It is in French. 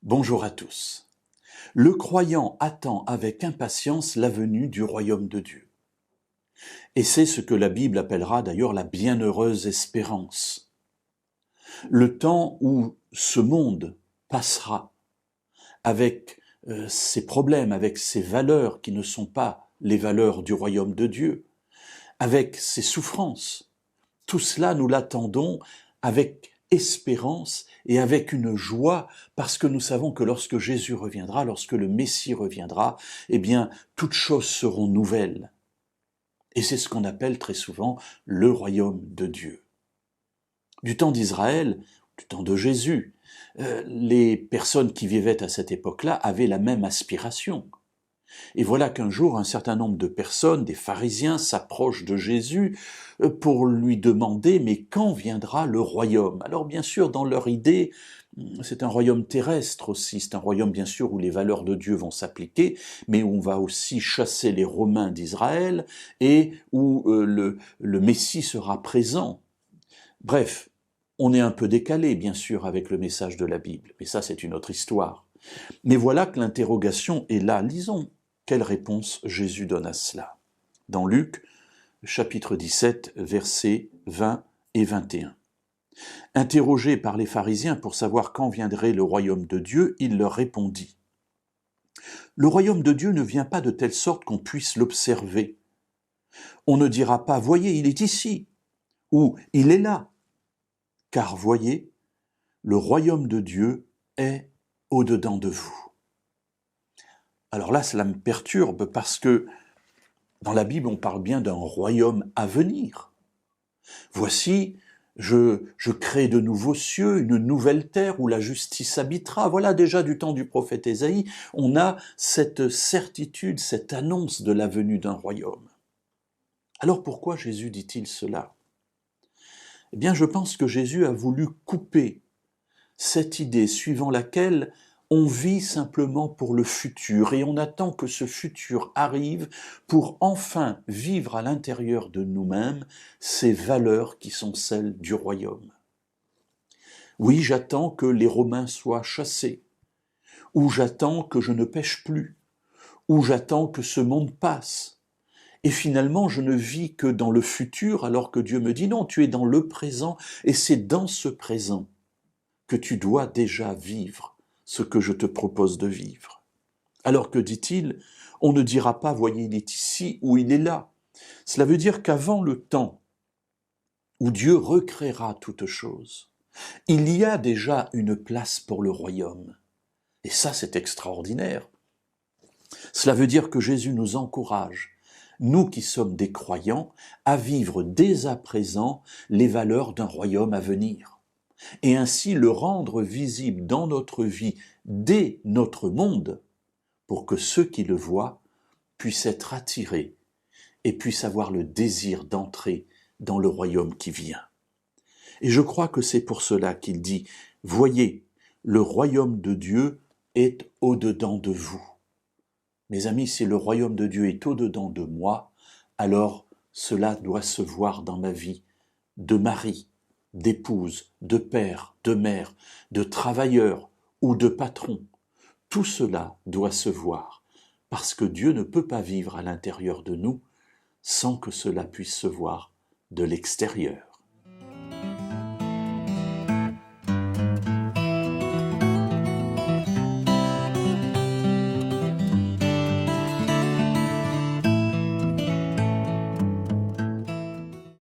Bonjour à tous. Le croyant attend avec impatience la venue du royaume de Dieu. Et c'est ce que la Bible appellera d'ailleurs la bienheureuse espérance. Le temps où ce monde passera avec ses problèmes, avec ses valeurs qui ne sont pas les valeurs du royaume de Dieu, avec ses souffrances, tout cela nous l'attendons avec espérance et avec une joie, parce que nous savons que lorsque Jésus reviendra, lorsque le Messie reviendra, eh bien, toutes choses seront nouvelles. Et c'est ce qu'on appelle très souvent le royaume de Dieu. Du temps d'Israël, du temps de Jésus, les personnes qui vivaient à cette époque-là avaient la même aspiration. Et voilà qu'un jour, un certain nombre de personnes, des pharisiens, s'approchent de Jésus pour lui demander « Mais quand viendra le royaume ?» Alors bien sûr, dans leur idée, c'est un royaume terrestre aussi, c'est un royaume bien sûr où les valeurs de Dieu vont s'appliquer, mais où on va aussi chasser les Romains d'Israël et où le Messie sera présent. Bref, on est un peu décalé bien sûr avec le message de la Bible, mais ça c'est une autre histoire. Mais voilà que l'interrogation est là, lisons. Quelle réponse Jésus donne à cela? Dans Luc, chapitre 17, versets 20 et 21. Interrogé par les pharisiens pour savoir quand viendrait le royaume de Dieu, il leur répondit. Le royaume de Dieu ne vient pas de telle sorte qu'on puisse l'observer. On ne dira pas « Voyez, il est ici » ou « Il est là », car voyez, le royaume de Dieu est au-dedans de vous. Alors là, cela me perturbe parce que dans la Bible, on parle bien d'un royaume à venir. Voici, je crée de nouveaux cieux, une nouvelle terre où la justice habitera. Voilà, déjà du temps du prophète Ésaïe, on a cette certitude, cette annonce de la venue d'un royaume. Alors pourquoi Jésus dit-il cela? Eh bien, je pense que Jésus a voulu couper cette idée suivant laquelle on vit simplement pour le futur et on attend que ce futur arrive pour enfin vivre à l'intérieur de nous-mêmes ces valeurs qui sont celles du royaume. Oui, j'attends que les Romains soient chassés, ou j'attends que je ne pêche plus, ou j'attends que ce monde passe. Et finalement, je ne vis que dans le futur alors que Dieu me dit non, tu es dans le présent et c'est dans ce présent que tu dois déjà vivre ce que je te propose de vivre. Alors que dit-il, on ne dira pas « voyez, il est ici » ou « il est là ». Cela veut dire qu'avant le temps où Dieu recréera toute chose, il y a déjà une place pour le royaume. Et ça, c'est extraordinaire. Cela veut dire que Jésus nous encourage, nous qui sommes des croyants, à vivre dès à présent les valeurs d'un royaume à venir. Et ainsi le rendre visible dans notre vie, dès notre monde, pour que ceux qui le voient puissent être attirés et puissent avoir le désir d'entrer dans le royaume qui vient. Et je crois que c'est pour cela qu'il dit « Voyez, le royaume de Dieu est au-dedans de vous. » Mes amis, si le royaume de Dieu est au-dedans de moi, alors cela doit se voir dans ma vie de mari, d'épouse, de père, de mère, de travailleur ou de patron. Tout cela doit se voir, parce que Dieu ne peut pas vivre à l'intérieur de nous sans que cela puisse se voir de l'extérieur.